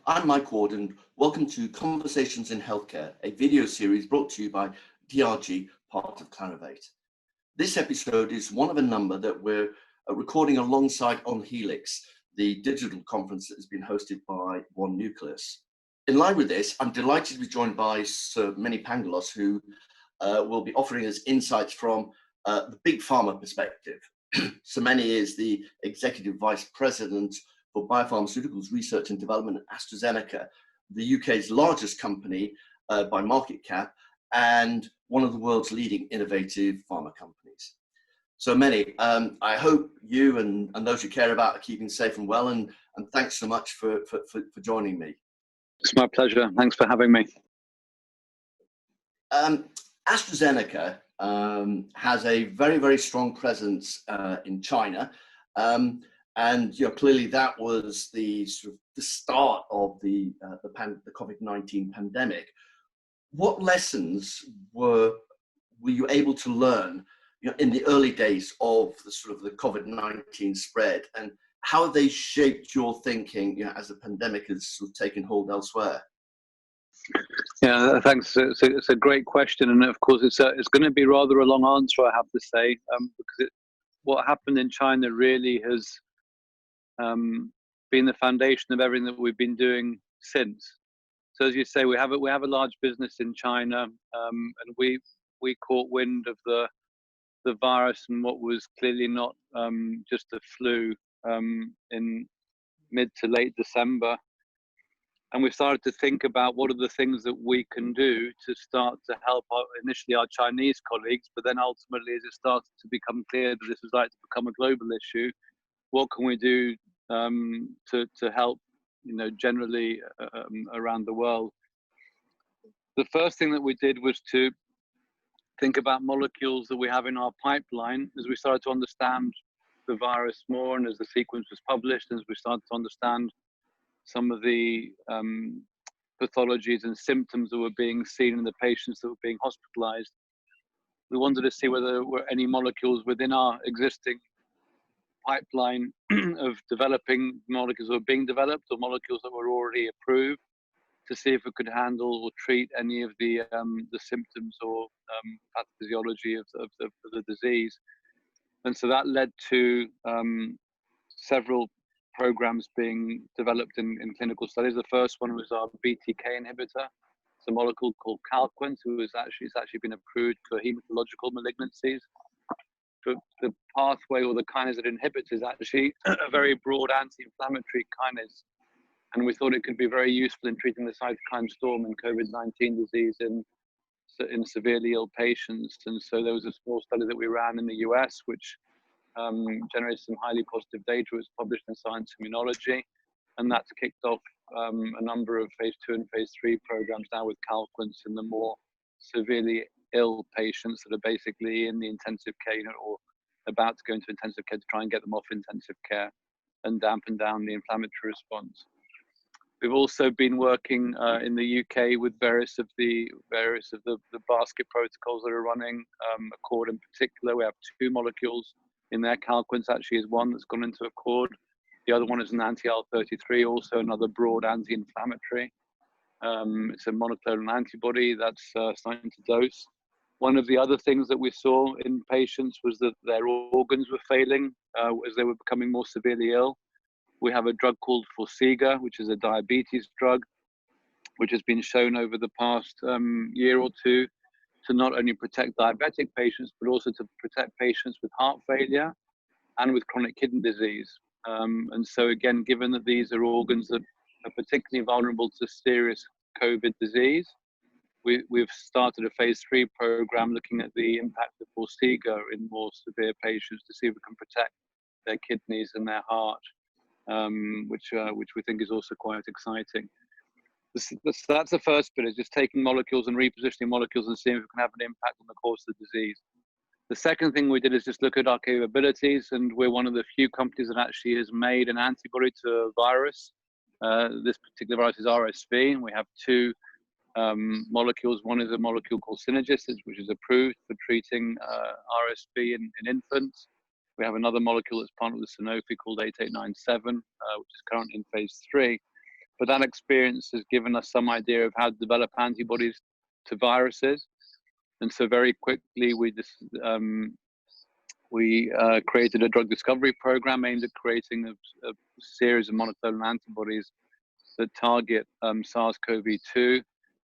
I'm Mike Ward, and welcome to Conversations in Healthcare, a video series brought to you by DRG, part of Clarivate. This episode is one of a number that we're recording alongside On Helix, the digital conference that has been hosted by One Nucleus. In line with this, I'm delighted to be joined by Sir Mene Pangalos, who will be offering us insights from the big pharma perspective. Sir Mene is the Executive Vice President for Biopharmaceuticals Research and Development at AstraZeneca, the UK's largest company by market cap, and one of the world's leading innovative pharma companies. So Mene, I hope you and those you care about are keeping safe and well, and thanks so much for joining me. It's my pleasure. Thanks for having me. AstraZeneca has a very, very strong presence in China. And clearly that was the sort of the start of the COVID-19 pandemic. What lessons were you able to learn in the early days of the sort of the COVID-19 spread, and how have they shaped your thinking as the pandemic has sort of taken hold elsewhere? Yeah, thanks. It's a great question, and of course it's going to be rather a long answer, I have to say, because what happened in China really has been the foundation of everything that we've been doing since. So as you say, we have a large business in China, and we caught wind of the virus and what was clearly not just a flu in mid to late December. And we started to think about what are the things that we can do to start to help initially our Chinese colleagues, but then ultimately as it started to become clear that this was like to become a global issue, what can we do to help, generally around the world? The first thing that we did was to think about molecules that we have in our pipeline as we started to understand the virus more, and as the sequence was published, as we started to understand some of the pathologies and symptoms that were being seen in the patients that were being hospitalized. We wanted to see whether there were any molecules within our existing pipeline of developing molecules that were being developed or molecules that were already approved, to see if it could handle or treat any of the symptoms or pathophysiology of the disease. And so that led to several programs being developed in clinical studies. The first one was our BTK inhibitor. It's a molecule called Calquence, it's actually been approved for hematological malignancies. But the pathway or the kinase that inhibits is actually a very broad anti-inflammatory kinase. And we thought it could be very useful in treating the cytokine storm in COVID-19 disease in severely ill patients. And so there was a small study that we ran in the US, which generated some highly positive data. It was published in Science Immunology, and that's kicked off a number of phase 2 and phase 3 programs now with Calquence in the more severely ill patients that are basically in the intensive care unit or about to go into intensive care, to try and get them off intensive care and dampen down the inflammatory response. We've also been working in the UK with various of the basket protocols that are running. Accord in particular, we have 2 molecules in there. Calquence actually is one that's gone into Accord. The other one is an anti-IL-33, also another broad anti-inflammatory. It's a monoclonal antibody that's starting to dose. One of the other things that we saw in patients was that their organs were failing as they were becoming more severely ill. We have a drug called Forxiga, which is a diabetes drug, which has been shown over the past year or two to not only protect diabetic patients, but also to protect patients with heart failure and with chronic kidney disease. And so again, given that these are organs that are particularly vulnerable to serious COVID disease, we've started a phase 3 program looking at the impact of Forxiga in more severe patients to see if we can protect their kidneys and their heart, which we think is also quite exciting. That's the first bit, is just taking molecules and repositioning molecules and seeing if we can have an impact on the course of the disease. The second thing we did is just look at our capabilities, and we're one of the few companies that actually has made an antibody to a virus. This particular virus is RSV, and we have 2 molecules. One is a molecule called Synergis, which is approved for treating RSV in infants. We have another molecule that's partnered with Sanofi called 8897, which is currently in phase 3. but that experience has given us some idea of how to develop antibodies to viruses. And so very quickly we created a drug discovery program aimed at creating a series of monoclonal antibodies that target SARS-CoV-2.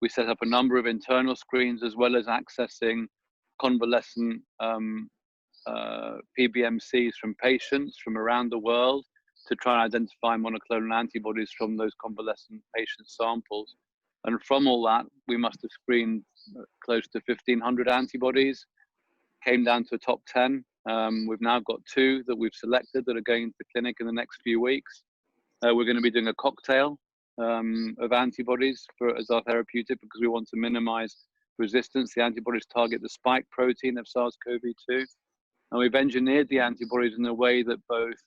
We set up a number of internal screens, as well as accessing convalescent PBMCs from patients from around the world to try and identify monoclonal antibodies from those convalescent patient samples. And from all that, we must have screened close to 1,500 antibodies, came down to a top 10. We've now got 2 that we've selected that are going into the clinic in the next few weeks. We're going to be doing a cocktail of antibodies as our therapeutic, because we want to minimize resistance. The antibodies target the spike protein of SARS-CoV-2. And we've engineered the antibodies in a way that both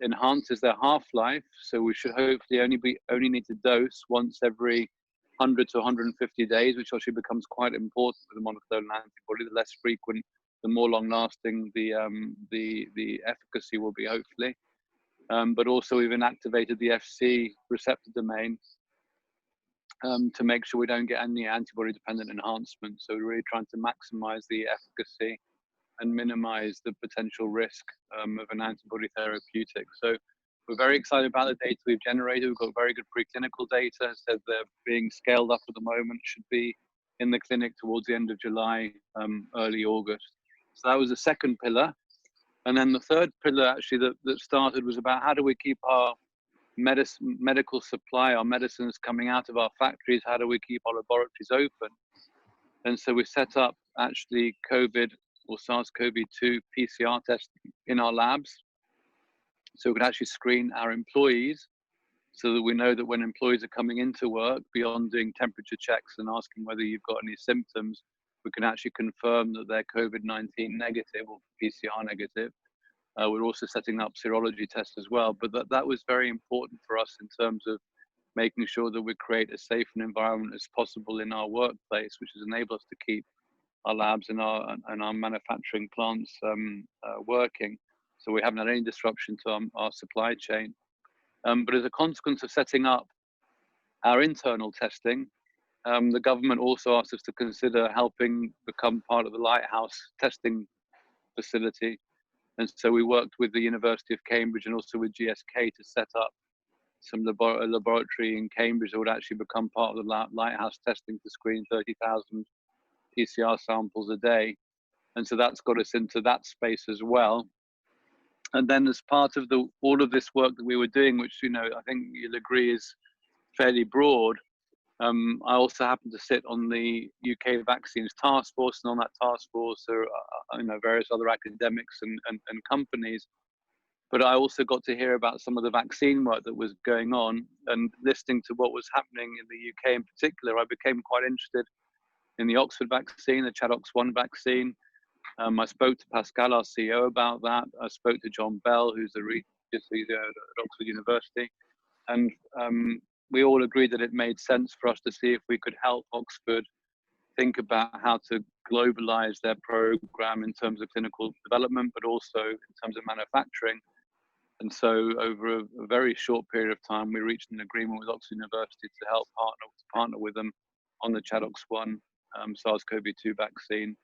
enhances their half-life. So we should hopefully only need to dose once every 100 to 150 days, which actually becomes quite important for the monoclonal antibody. The less frequent, the more long-lasting the efficacy will be, hopefully. But also we've inactivated the FC receptor domain to make sure we don't get any antibody-dependent enhancement. So we're really trying to maximize the efficacy and minimize the potential risk of an antibody therapeutic. So we're very excited about the data we've generated. We've got very good preclinical data. So they're being scaled up at the moment, should be in the clinic towards the end of July, early August. So that was the second pillar. And then the third pillar actually that started was about how do we keep our medical supply, our medicines coming out of our factories, how do we keep our laboratories open? And so we set up actually COVID or SARS-CoV-2 PCR testing in our labs. So we can actually screen our employees so that we know that when employees are coming into work, beyond doing temperature checks and asking whether you've got any symptoms, we can actually confirm that they're COVID-19 negative or PCR negative. We're also setting up serology tests as well, but that was very important for us in terms of making sure that we create as safe an environment as possible in our workplace, which has enabled us to keep our labs and our manufacturing plants working. So we haven't had any disruption to our supply chain. But as a consequence of setting up our internal testing, the government also asked us to consider helping become part of the Lighthouse testing facility. And so we worked with the University of Cambridge and also with GSK to set up some laboratory in Cambridge that would actually become part of the Lighthouse testing to screen 30,000 PCR samples a day. And so that's got us into that space as well. And then as part of all of this work that we were doing, which, you know, I think you'll agree is fairly broad, I also happen to sit on the UK vaccines task force, and on that task force are various other academics and companies. But I also got to hear about some of the vaccine work that was going on, and listening to what was happening in the UK in particular, I became quite interested in the Oxford vaccine, the ChAdOx1 vaccine. I spoke to Pascal, our CEO, about that. I spoke to John Bell, who's the research leader at Oxford University. And we all agreed that it made sense for us to see if we could help Oxford think about how to globalize their program in terms of clinical development, but also in terms of manufacturing. And so over a very short period of time, we reached an agreement with Oxford University to help partner with them on the ChAdOx1 SARS-CoV-2 vaccine.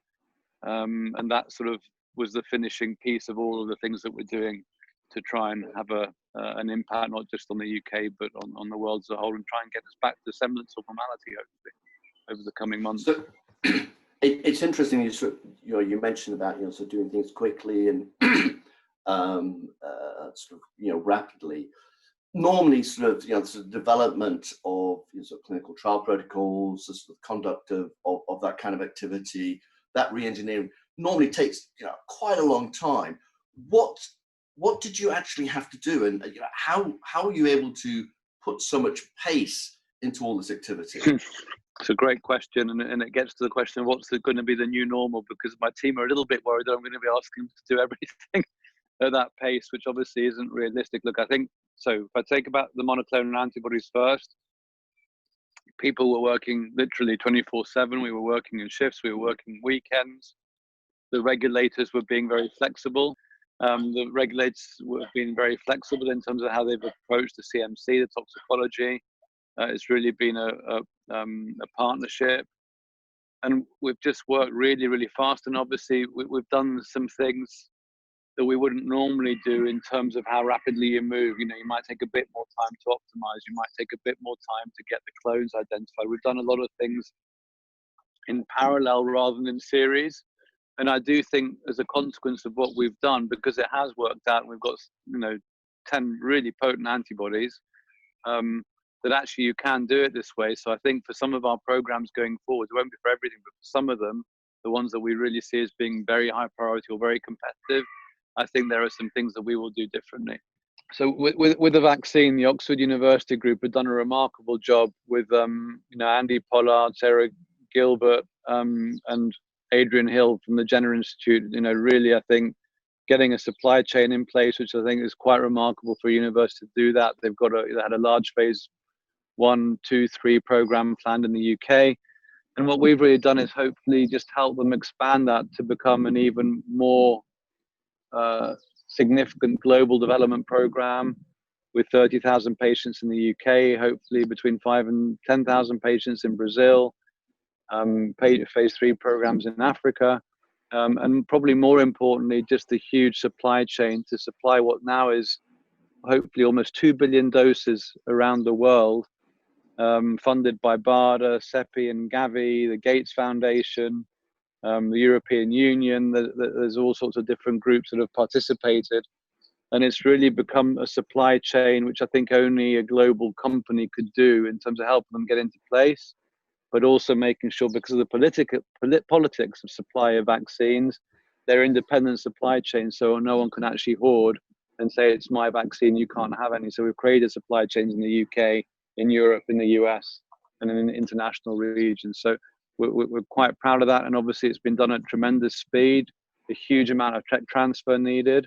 And that sort of was the finishing piece of all of the things that we're doing to try and have an impact, not just on the UK, but on the world as a whole, and try and get us back to the semblance of normality, hopefully, over the coming months. So it's interesting you mentioned about sort of doing things quickly and rapidly. Normally, sort of development of sort of clinical trial protocols, the sort of conduct of that kind of activity, that re-engineering normally takes quite a long time. What did you actually have to do, and how are you able to put so much pace into all this activity? It's a great question, and it gets to the question of what's going to be the new normal, because my team are a little bit worried that I'm going to be asking them to do everything at that pace, which obviously isn't realistic. Look, I think, so if I take about the monoclonal antibodies first, people were working literally 24/7. We were working in shifts, we were working weekends. The regulators were being very flexible. The regulators have been very flexible in terms of how they've approached the CMC, the toxicology. It's really been a partnership, and we've just worked really, really fast. And obviously, we've done some things that we wouldn't normally do in terms of how rapidly you move. You know, you might take a bit more time to optimize. You might take a bit more time to get the clones identified. We've done a lot of things in parallel rather than in series. And I do think as a consequence of what we've done, because it has worked out, and we've got, 10 really potent antibodies, that actually you can do it this way. So I think for some of our programs going forward, it won't be for everything, but for some of them, the ones that we really see as being very high priority or very competitive, I think there are some things that we will do differently. So with the vaccine, the Oxford University group have done a remarkable job with, Andy Pollard, Sarah Gilbert, and Adrian Hill from the Jenner Institute. Really, I think getting a supply chain in place, which I think is quite remarkable for a university to do that. They had a large phase 1, 2, 3 program planned in the UK. And what we've really done is hopefully just help them expand that to become an even more significant global development program with 30,000 patients in the UK, hopefully between 5,000 and 10,000 patients in Brazil, phase 3 programs in Africa, and probably more importantly, just a huge supply chain to supply what now is hopefully almost 2 billion doses around the world, funded by BARDA, CEPI and Gavi, the Gates Foundation, the European Union. There's all sorts of different groups that have participated. And it's really become a supply chain, which I think only a global company could do in terms of helping them get into place, but also making sure, because of the politics of supply of vaccines, they're independent supply chains, so no one can actually hoard and say, it's my vaccine, you can't have any. So we've created supply chains in the UK, in Europe, in the US, and in international regions. So we're quite proud of that. And obviously it's been done at tremendous speed, a huge amount of tech transfer needed.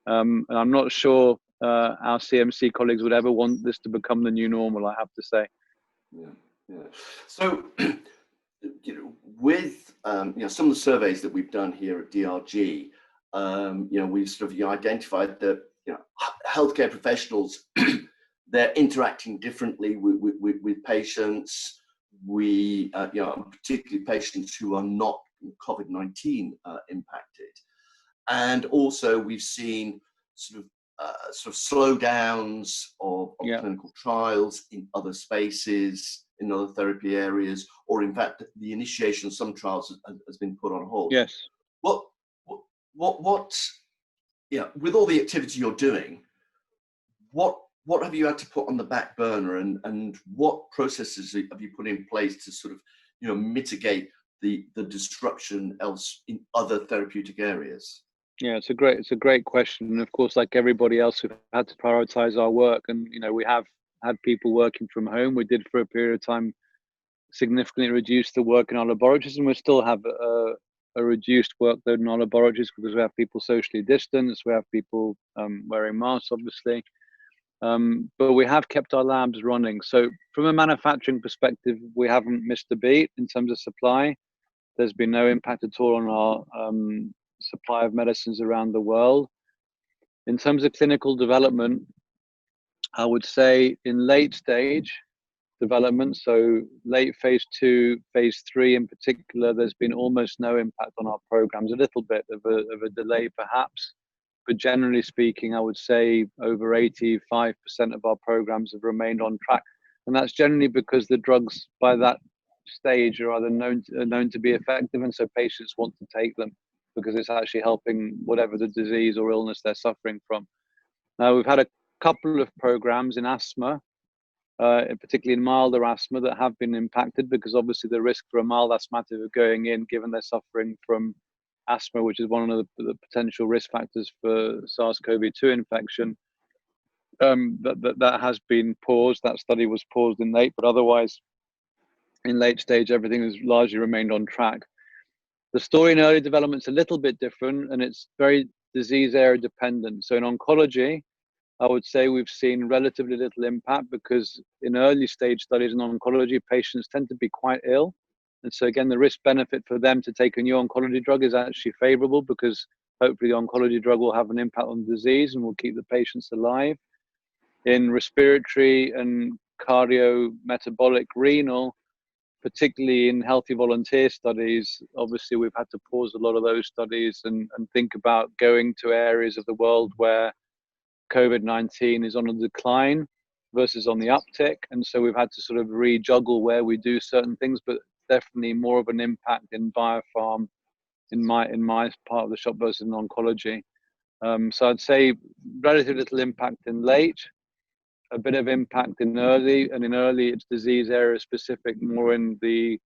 And I'm not sure our CMC colleagues would ever want this to become the new normal, I have to say. Yeah. So, with some of the surveys that we've done here at DRG, we've sort of identified that healthcare professionals they're interacting differently with patients. Particularly patients who are not COVID-19 impacted, and also we've seen sort of slowdowns of clinical trials in other spaces, in other therapy areas, or in fact the initiation of some trials has been put on hold. Yes. What with all the activity you're doing, what have you had to put on the back burner, and what processes have you put in place to sort of mitigate the disruption else in other therapeutic areas? Yeah, it's a great question. And of course, like everybody else, we've had to prioritize our work, and we have had people working from home. We did for a period of time significantly reduce the work in our laboratories, and we still have a reduced workload in our laboratories because we have people socially distanced, we have people wearing masks, obviously. But we have kept our labs running. So from a manufacturing perspective, we haven't missed a beat in terms of supply. There's been no impact at all on our supply of medicines around the world. In terms of clinical development, I would say in late stage development, so late phase 2, phase 3 in particular, there's been almost no impact on our programs, a little bit of a delay perhaps. But generally speaking, I would say over 85% of our programs have remained on track. And that's generally because the drugs by that stage are either known to be effective, and so patients want to take them because it's actually helping whatever the disease or illness they're suffering from. Now, we've had a couple of programs in asthma, particularly in milder asthma, that have been impacted because obviously the risk for a mild asthmatic of going in, given they're suffering from asthma, which is one of the potential risk factors for SARS-CoV-2 infection, that has been paused. That study was paused in late, but otherwise in late stage, everything has largely remained on track. The story in early development is a little bit different, and it's very disease area dependent. So in oncology, I would say we've seen relatively little impact because in early stage studies in oncology, patients tend to be quite ill. And so again, the risk benefit for them to take a new oncology drug is actually favorable because hopefully the oncology drug will have an impact on the disease and will keep the patients alive. In respiratory and cardio-metabolic renal, particularly in healthy volunteer studies, obviously we've had to pause a lot of those studies and think about going to areas of the world where COVID-19 is on a decline versus on the uptick. And so we've had to sort of rejuggle where we do certain things, but definitely more of an impact in biopharm in my part of the shop versus in oncology. So I'd say relatively little impact in late, a bit of impact in early, and in early it's disease area specific, more in the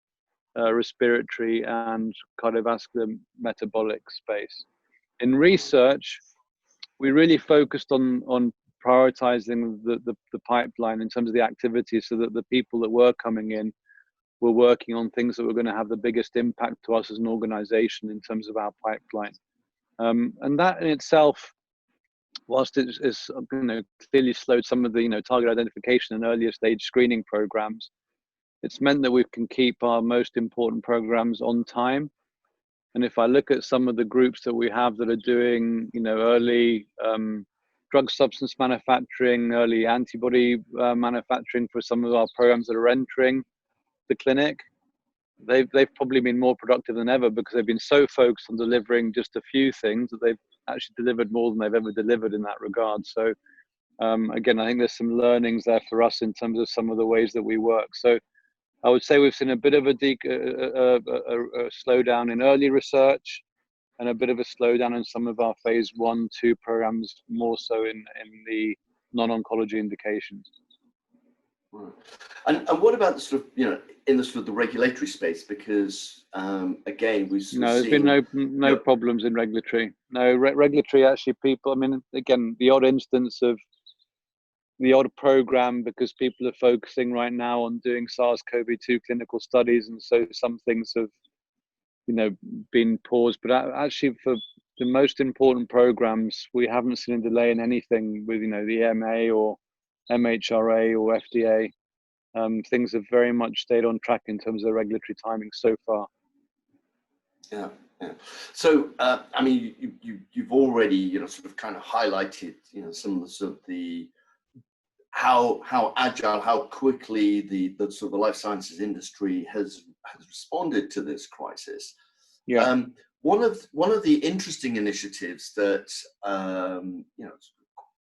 respiratory and cardiovascular metabolic space. In research, we really focused on prioritizing the pipeline in terms of the activities, so that the people that were coming in were working on things that were going to have the biggest impact to us as an organization in terms of our pipeline. And that in itself, whilst it's clearly slowed some of the target identification and earlier stage screening programs, it's meant that we can keep our most important programs on time. And if I look at some of the groups that we have that are doing early drug substance manufacturing, early antibody manufacturing for some of our programs that are entering the clinic, they've probably been more productive than ever, because they've been so focused on delivering just a few things that they've actually delivered more than they've ever delivered in that regard. So again, I think there's some learnings there for us in terms of some of the ways that we work. So I would say we've seen a bit of a slowdown in early research, and a bit of a slowdown in some of our phase 1-2 programs, more so in the non-oncology indications. Right. And what about the sort of, in the sort of the regulatory space? Because again, we've there's been no problems in regulatory. No, regulatory actually, people, I mean, again, the odd instance of the odd program, because people are focusing right now on doing SARS-CoV-2 clinical studies, and so some things have been paused. But actually, for the most important programs, we haven't seen a delay in anything with the EMA or MHRA or FDA. Things have very much stayed on track in terms of the regulatory timing so far. Yeah. So I mean, you've already sort of kind of highlighted some of the sort of the how agile, how quickly the sort of the life sciences industry has responded to this crisis. Yeah. One of the interesting initiatives that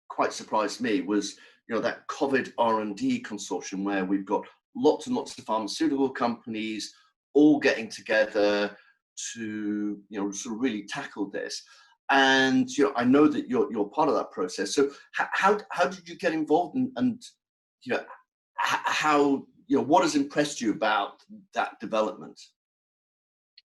quite surprised me was that COVID R&D consortium, where we've got lots and lots of pharmaceutical companies all getting together to sort of really tackle this. And I know that you're part of that process. So how did you get involved, and how what has impressed you about that development?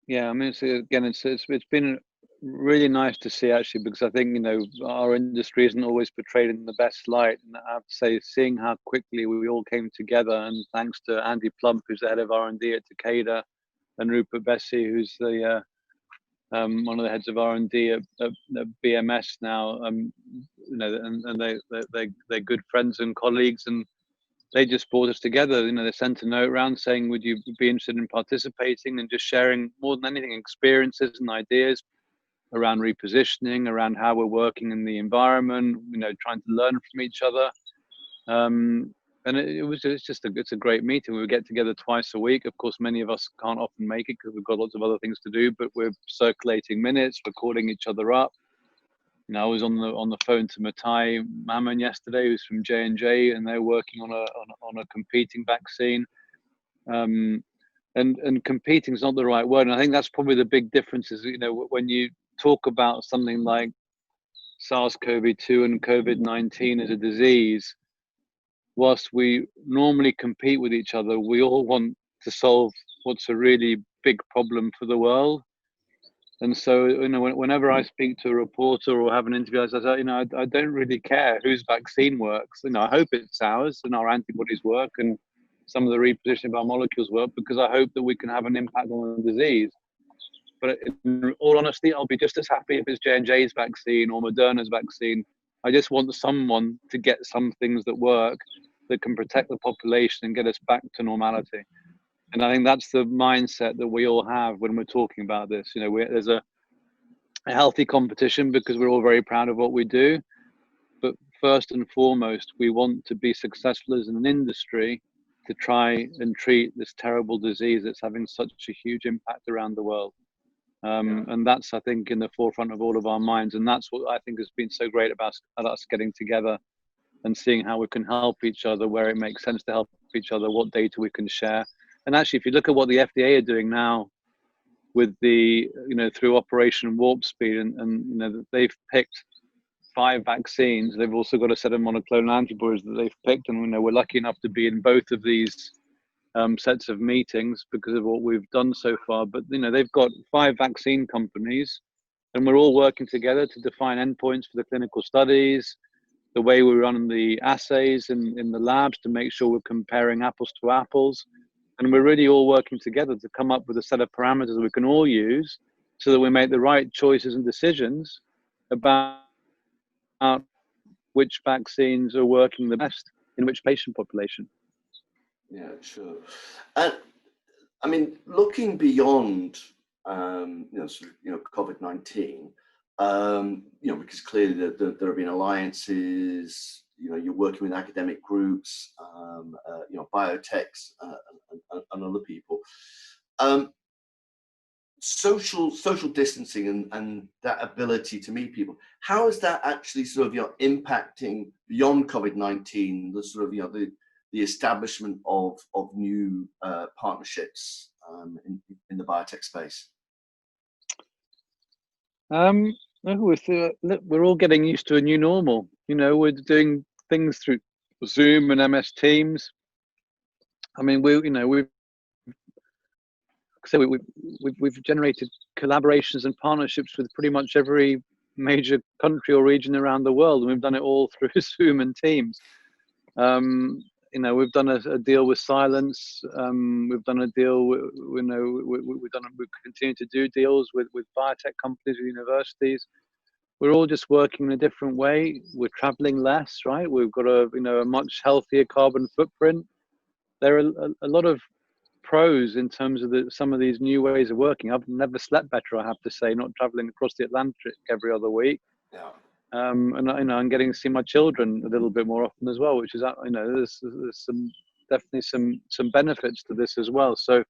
Yeah, I mean, it's been really nice to see, actually, because I think our industry isn't always portrayed in the best light, and I have to say, seeing how quickly we all came together, and thanks to Andy Plump, who's the head of R&D at Takeda, and Rupert Bessie, who's the one of the heads of R&D at BMS now, and they're good friends and colleagues, and they just brought us together. They sent a note around saying, would you be interested in participating, and just sharing, more than anything, experiences and ideas around repositioning, around how we're working in the environment, trying to learn from each other. And it's a great meeting. We get together twice a week. Of course, many of us can't often make it because we've got lots of other things to do, but we're circulating minutes, recording each other up. I was on the phone to Matai Mammon yesterday, who's from J&J, and they're working on a competing vaccine. And competing is not the right word. And I think that's probably the big difference is, when you talk about something like SARS-CoV-2 and COVID-19 as a disease, whilst we normally compete with each other, we all want to solve what's a really big problem for the world. And so, whenever I speak to a reporter or have an interview, I say, I don't really care whose vaccine works. I hope it's ours and our antibodies work and some of the repositioning of our molecules work, because I hope that we can have an impact on the disease. But in all honesty, I'll be just as happy if it's J&J's vaccine or Moderna's vaccine. I just want someone to get some things that work, that can protect the population and get us back to normality. And I think that's the mindset that we all have when we're talking about this. There's a a healthy competition because we're all very proud of what we do. But first and foremost, we want to be successful as an industry to try and treat this terrible disease that's having such a huge impact around the world. And that's, I think, in the forefront of all of our minds. And that's what I think has been so great about us getting together and seeing how we can help each other, where it makes sense to help each other, what data we can share. And actually, if you look at what the FDA are doing now with the, through Operation Warp Speed, and they've picked 5 vaccines. They've also got a set of monoclonal antibodies that they've picked. And we're lucky enough to be in both of these sets of meetings because of what we've done so far. But they've got 5 vaccine companies, and we're all working together to define endpoints for the clinical studies, the way we run the assays in the labs to make sure we're comparing apples to apples. And we're really all working together to come up with a set of parameters we can all use so that we make the right choices and decisions about which vaccines are working the best in which patient population. Yeah, sure. And I mean, looking beyond, COVID-19, because clearly there have been alliances. You're working with academic groups, biotechs, and other people. Social distancing and that ability to meet people. How is that actually sort of impacting beyond COVID-19? The sort of the establishment of new partnerships in the biotech space? We're all getting used to a new normal. We're doing things through Zoom and MS Teams. I mean, we've generated collaborations and partnerships with pretty much every major country or region around the world, and we've done it all through Zoom and Teams. We've done a deal with Silence. We've done a deal. We continue to do deals with biotech companies, with universities. We're all just working in a different way. We're traveling less, right? We've got a much healthier carbon footprint. There are a lot of pros in terms of some of these new ways of working. I've never slept better, I have to say, not traveling across the Atlantic every other week. Yeah. And I'm getting to see my children a little bit more often as well, which is there's definitely some benefits to this as well. So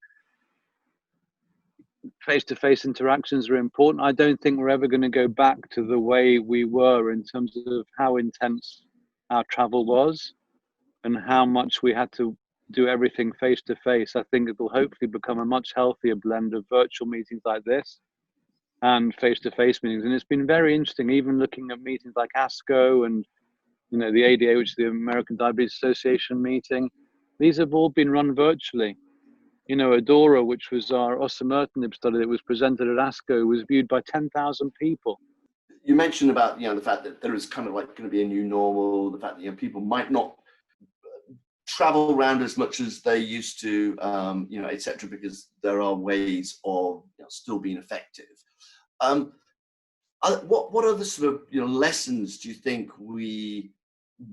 face-to-face interactions are important. I don't think we're ever going to go back to the way we were in terms of how intense our travel was and how much we had to do everything face-to-face. I think it will hopefully become a much healthier blend of virtual meetings like this and face-to-face meetings. And it's been very interesting, even looking at meetings like ASCO and the ADA, which is the American Diabetes Association meeting. These have all been run virtually. ADORA, which was our osimertinib study that was presented at ASCO, was viewed by 10,000 people. You mentioned about the fact that there is kind of like going to be a new normal, the fact that people might not travel around as much as they used to, etc., because there are ways of still being effective. What other sort of lessons do you think we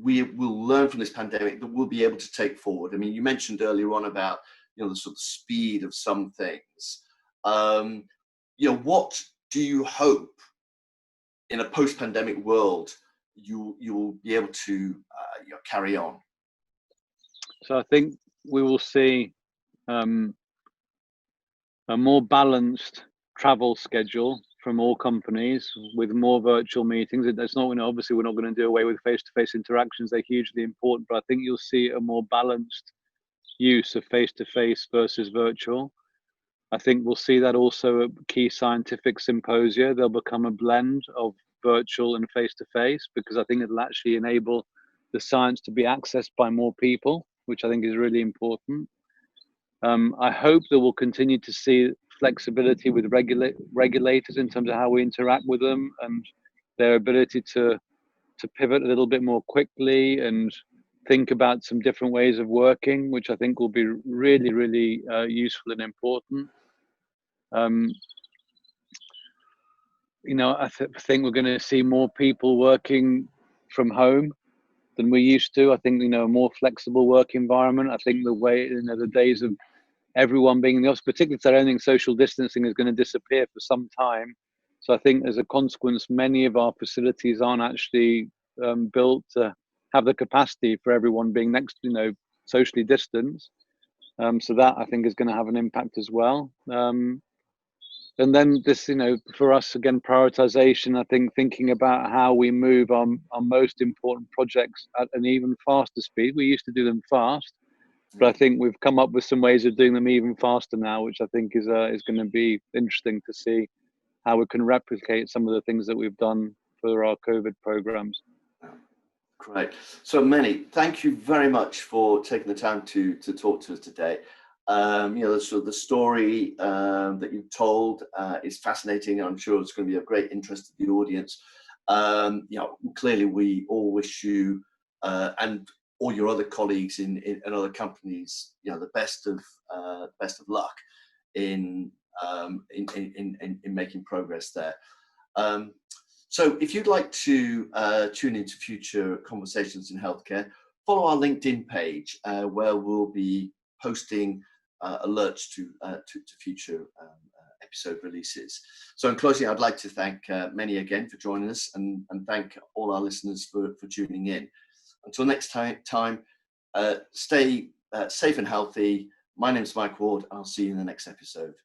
will learn from this pandemic that we'll be able to take forward? I mean, you mentioned earlier on about the sort of speed of some things. What do you hope in a post-pandemic world you will be able to carry on? So I think we will see a more balanced travel schedule from all companies with more virtual meetings. It's not, obviously we're not going to do away with face-to-face interactions. They're hugely important, but I think you'll see a more balanced use of face-to-face versus virtual. I think we'll see that also at key scientific symposia. There'll become a blend of virtual and face-to-face because I think it'll actually enable the science to be accessed by more people, which I think is really important. I hope that we'll continue to see flexibility with regulators in terms of how we interact with them and their ability to pivot a little bit more quickly and think about some different ways of working, which I think will be really, really useful and important. I think we're going to see more people working from home than we used to. I think, a more flexible work environment. I think the way, the days of everyone being in the office, particularly I don't think social distancing is going to disappear for some time. So I think as a consequence, many of our facilities aren't actually built to have the capacity for everyone being next, socially distanced. So that I think is going to have an impact as well. And then this, for us again, prioritization. I think thinking about how we move our most important projects at an even faster speed. We used to do them fast, but I think we've come up with some ways of doing them even faster now, which I think is going to be interesting to see how we can replicate some of the things that we've done for our COVID programs. Great. So Mene, thank you very much for taking the time to talk to us today. The story that you've told is fascinating. I'm sure it's going to be of great interest to the audience. Clearly we all wish you and all your other colleagues in other companies, the best of luck in making progress there. So if you'd like to tune into future conversations in healthcare, follow our LinkedIn page where we'll be posting alerts to future episode releases. So in closing, I'd like to thank Mene again for joining us and thank all our listeners for tuning in. Until next time, stay safe and healthy. My name's Mike Ward, and I'll see you in the next episode.